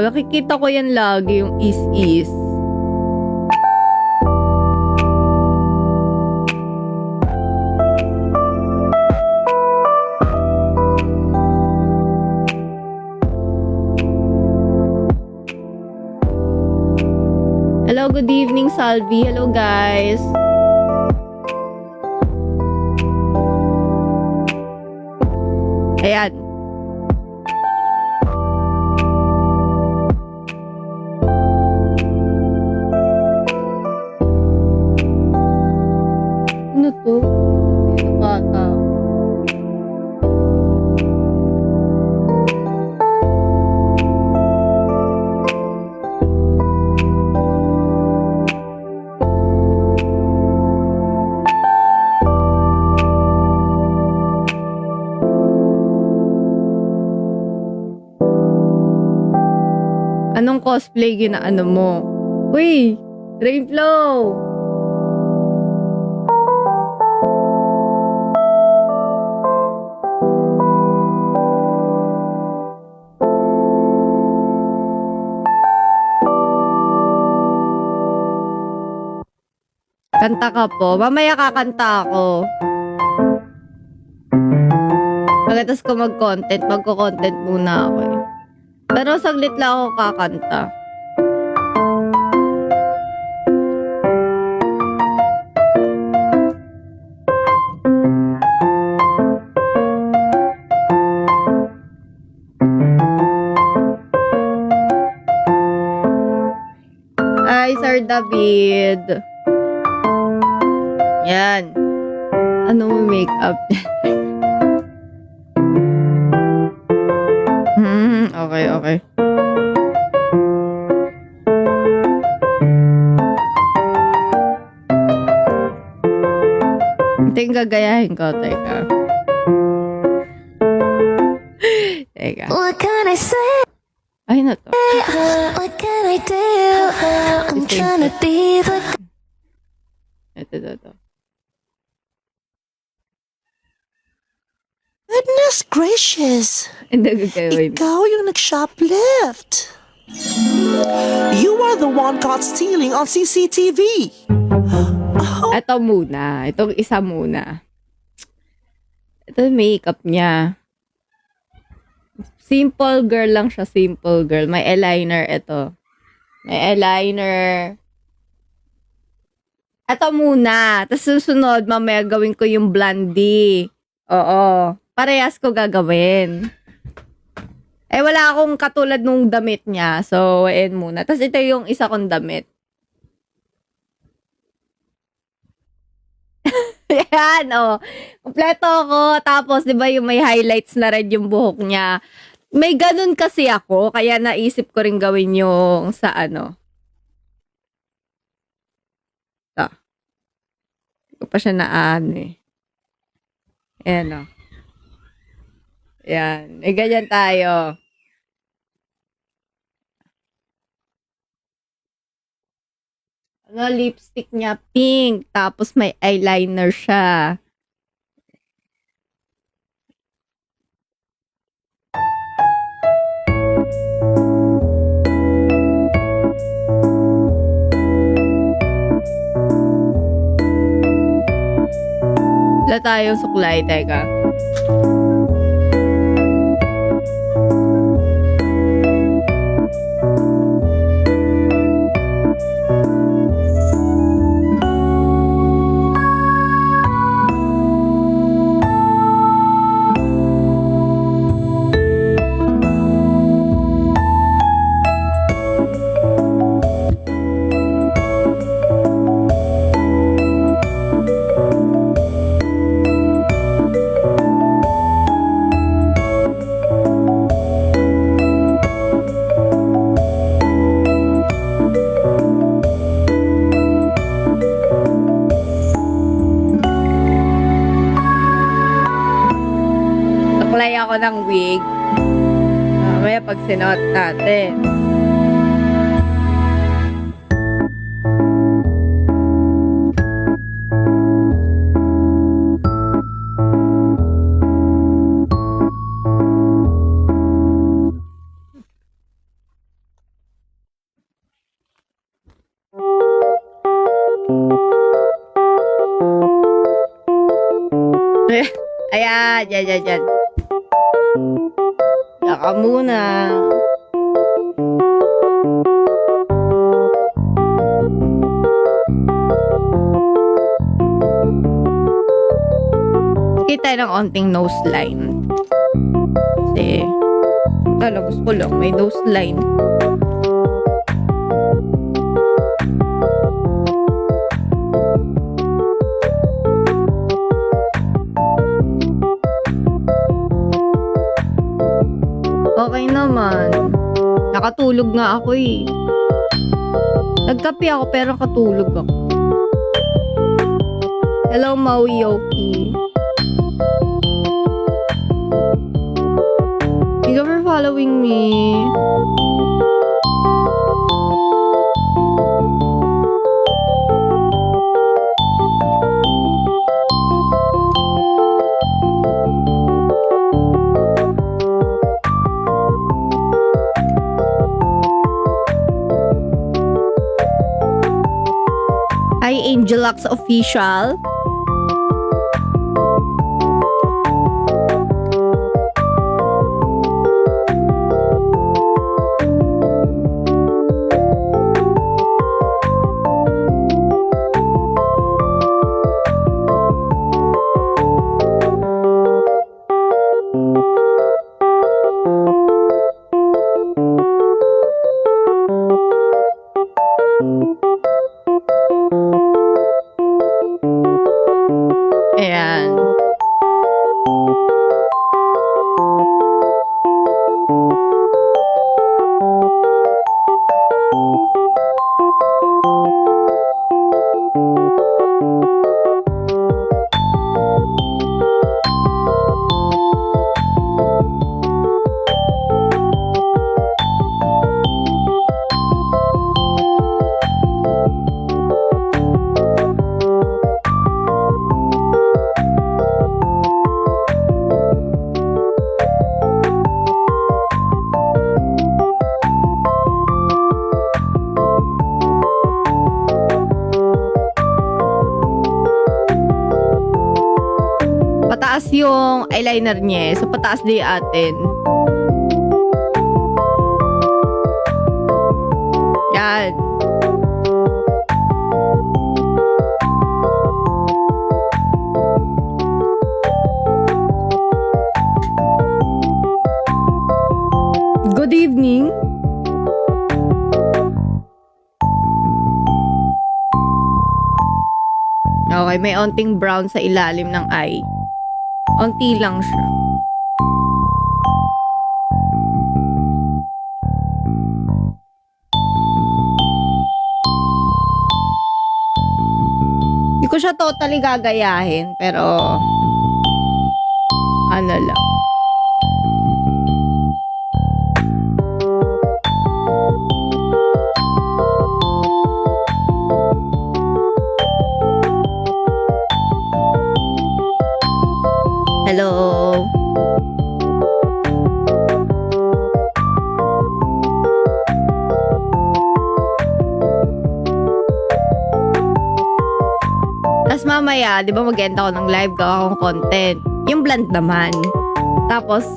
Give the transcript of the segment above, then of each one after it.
Nakikita ko yan lagi, yung is-is. Hello, good evening, Salvi. Hello, guys. Ayan. Ano to? Ito bata. Anong cosplay ginaano mo? Uy! Rainflow! Kanta ka po. Mamaya kakanta ako. Pagkatapos ko mag-content, magko-content muna ako eh. Pero saglit lang ako kakanta. Hi, Sir David. Yan. Ano mo makeup? Okay. Ito yung gagayahin ko. Teka. What can I say? Ay, na to. What can I do? I'm trying to be the Ito. Goodness gracious! Hindi gagawin. Ikaw yung nag-shoplift. You are the one caught stealing on CCTV. Ito muna. Itong isa muna. Ito yung makeup niya. Simple girl lang siya. Simple girl. May eyeliner ito. May eyeliner. Ito muna. Tapos susunod, mamaya gawin ko yung blondie. Oo. Parehas ko gagawin. Eh, wala akong katulad nung damit niya. So, ayan muna. Tapos ito yung isa kong damit. Yan, oh. Kompleto ako. Tapos, di ba yung may highlights na red yung buhok niya. May ganun kasi ako. Kaya naisip ko rin gawin yung sa ano. Ito. Hindi ko pa siya naano eh. Ayan, oh. Yan. Eh, ganyan tayo. Ano, lipstick niya pink. Tapos may eyeliner siya. Wala tayong suklay. Teka. Suklay ako ng wig. Mamaya pag sinuot natin. Yan. Saka muna. Kita ng onting nose line. Kasi, gusto ko lang, may nose line. Okay naman. Nakatulog nga ako eh. Nagkape ako pero katulog ako. Hello, Maui Yoki. Thank you for following me. Hi, Angelux Official. Ayan. Pataas yung eyeliner niya eh. So, pataas din atin. Yan. Good evening. Okay, may onting brown sa ilalim ng eye. Onti lang siya. Hindi ko siya totally gagayahin, pero ano lang. Hello. Tapos mamaya, di ba mag-end ako ng live, gawa akong content. Yung blend naman. Tapos,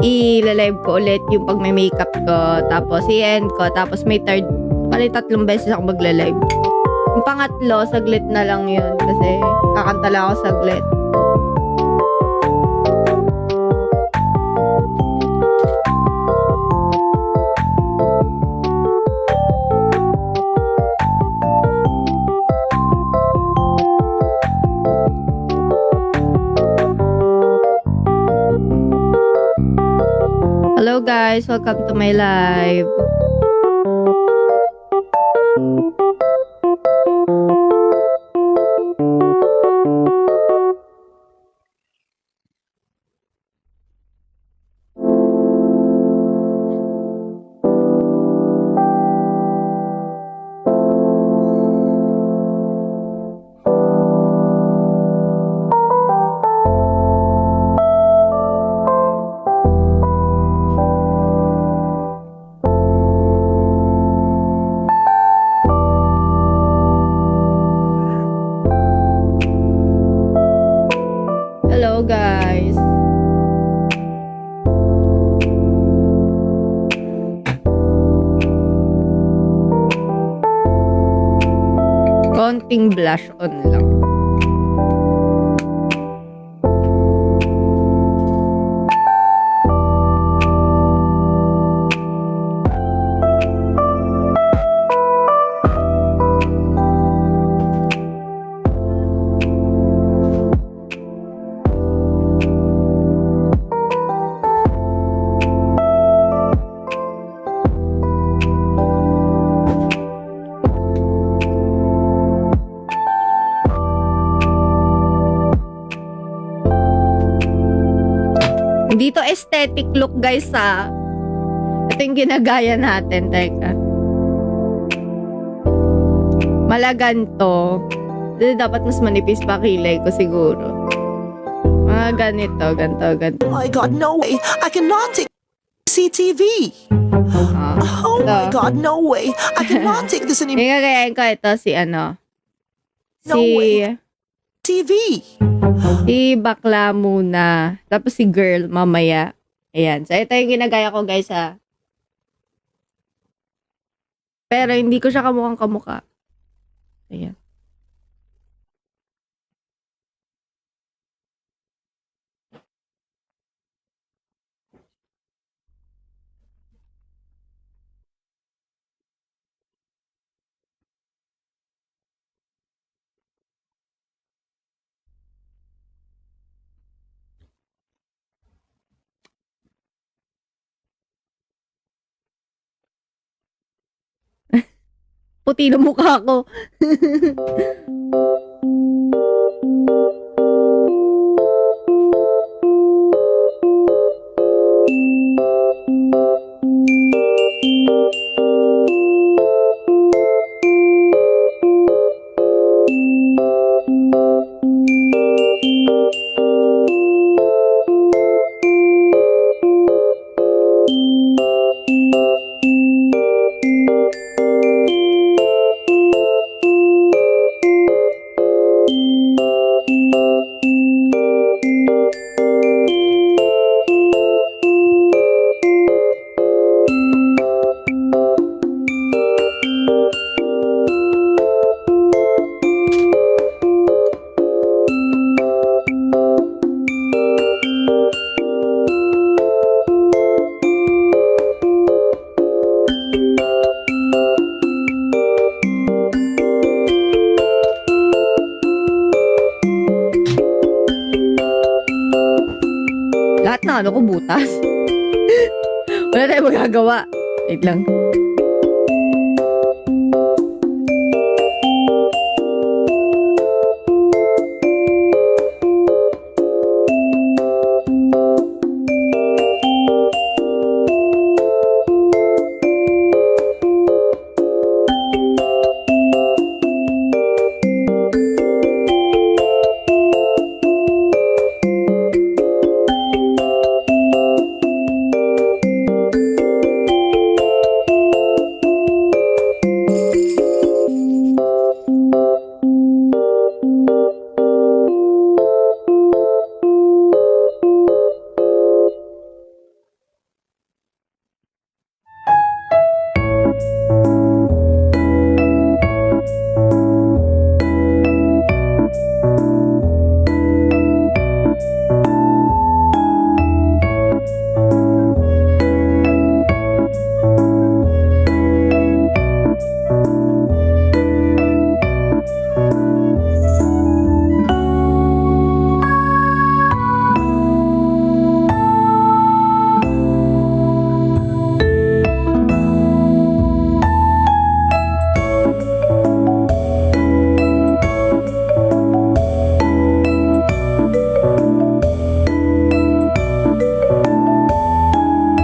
i-live ko ulit yung pag may makeup ko. Tapos, i-end ko. Tapos, may third. Bali, 3 beses ako magla-live. Yung pangatlo, saglit na lang yun. Kasi, kakanta lang ako saglit. Hello guys, welcome to my live. konting blush on lang. Hindi to aesthetic look, guys, ha. Ito yung ginagaya natin. Teka. Malaganto. Dapat mas manipis pa kilay ko siguro. Mga ganito, ganito. Oh my God, no way. I cannot take CCTV. Oh my God, no way. I cannot take this anymore. Yung gagayain ko ito si ano. No way. TV. Si bakla muna. Tapos si girl mamaya. Ayan. So, ito yung ginagaya ko, guys, ha. Pero hindi ko siya kamukhang kamukha. Ayan. Puti na mukha ko. Lahat na ano ko butas. Wala tayong magagawa. Wait lang.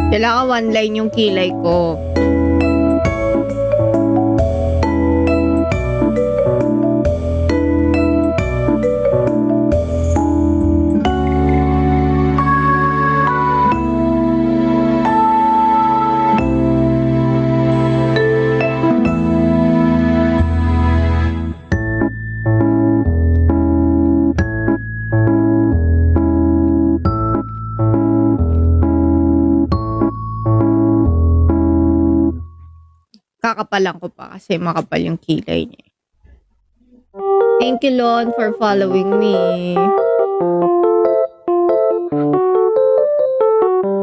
Kailangan one line yung kilay ko. Kakapalan ko pa kasi makapal yung kilay niya. Thank you, Lon, for following me.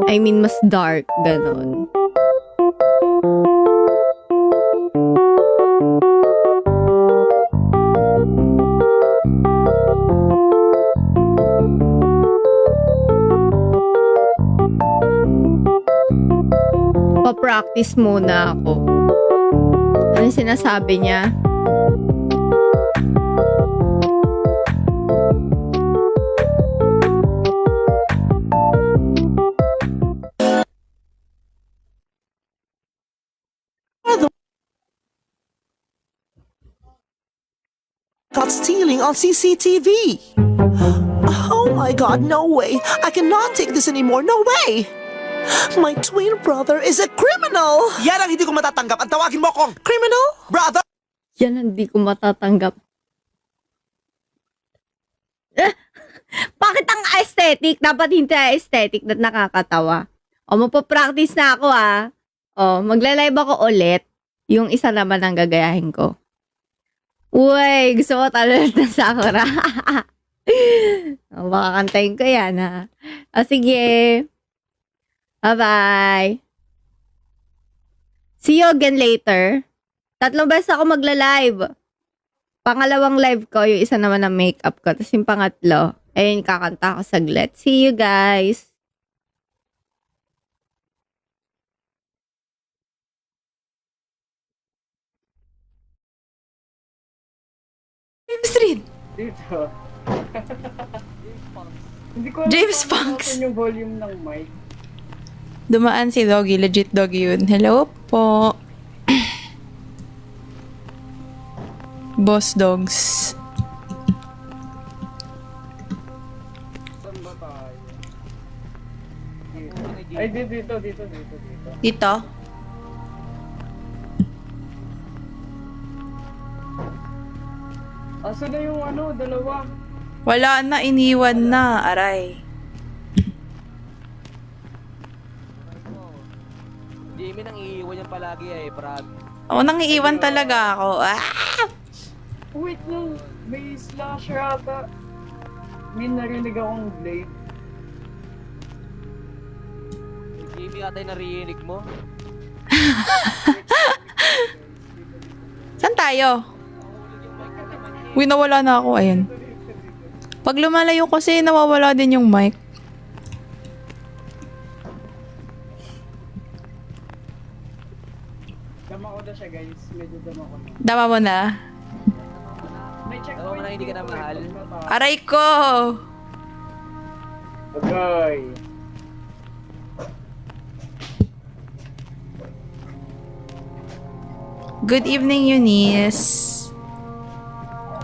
I mean, mas dark, ganon. Pa-practice muna ako. Ano sinasabi niya? Caught stealing on CCTV. Oh my god, no way. I cannot take this anymore. No way. My twin brother is a criminal. Yan ang hindi ko matatanggap. Ang tawagin mo kong Criminal? brother. Yan ang di ko matatanggap. Bakit ang aesthetic? Dapat hindi aesthetic na nakakatawa. O, magpa-practice na ako O, magla-live ako ulit. Yung isa naman ang gagayahin ko. Uy, gusto mo talent na Sakura. O, baka kantayin ko yan O, sige. Bye-bye. See you again later. 3 beses ako magla-live. Pangalawang live ko, yung isa naman ng makeup ko. Tapos yung pangatlo, ayun, kakanta ko saglit. See you guys. James Reid. Dito. Hindi ko James alam kung Punks. ano yung volume ng mic. Dumaan si Doggy. Legit Doggy yun. Hello po. Boss Dogs. Saan ba tayo? Ay, dito. Dito? Asa na yung dalawa? Wala na. Iniwan na. Aray. Jimmy nang iiwan yan palagi Brad. Ako nang iiwan talaga ako. Wait lang, may slasher ata. May narinig akong blade. Jimmy ata yung narinig mo. Saan tayo? Uy, nawala na ako. Ayun. Pag lumalayo kasi, nawawala din yung mic. Dama ko na siya guys, medyo dama ko na. Dama mo na. May checkpoint. Alam mo na hindi ka na mahal. Aray ko! Okay. Good evening, Eunice.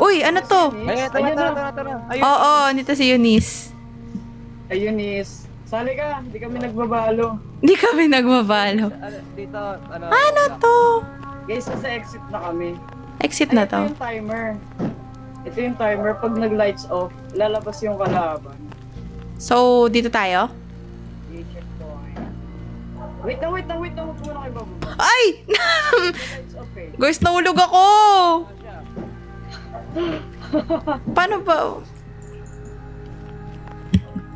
Uy, ano to? Ay, tara. Ayun. Oo, nito si Eunice. Ayun is, sali ka, hindi kami nagbabalo. Hindi kami nagmabalo. Dito, Ano to? Guys, sa exit na kami. Exit na Ito to. yung timer. Ito yung timer. Pag nag-lights off, lalabas yung kalaban. So, dito tayo? I-check ko. Wait lang. Huwag muna kayo bababa. Ay! Lights off eh. Guys, nahulog ako! Paano ba?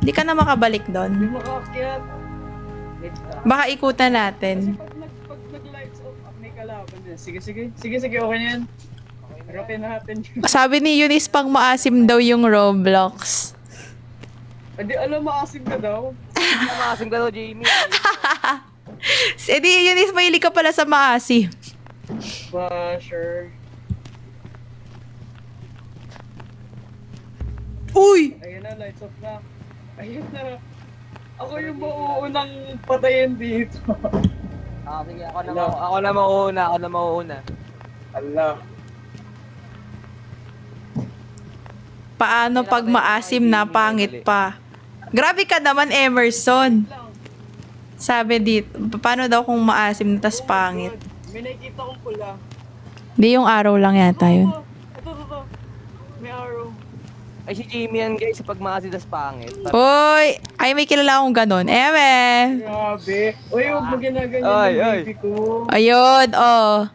Hindi ka na makabalik Hindi doon. makaakyat. Wait lang. Baka ikutan Kasi natin. pag nag-lights off, may kalaban din. Sige, okay na yan. Harapin natin. Sabi ni Eunice pang maasim daw yung Roblox. Hindi, alam, maasim ka daw. Maasing ka daw, Jimmy. Eh di, Eunice, mahilig ka pala sa maasim. Sure. Uy! Ayun na, lights off na. Ayun na. Ako yung mauunang patayin dito. Sige, ako na mauuna. Allah. Paano pag maasim na pangit pa? Grabe ka naman, Emerson. Sabi dito, paano daw kung maasim na tas pangit? May nakikita kong pula. Di yung araw lang yata yun. Ito. May arrow. Ay, si Jimmy yan, guys, pag maasin tas pangit. Uy! Ay, may kilala akong ganon. Grabe. Uy, huwag mo ginaganyan Ay, yung ay. baby ko. Ayun, oh.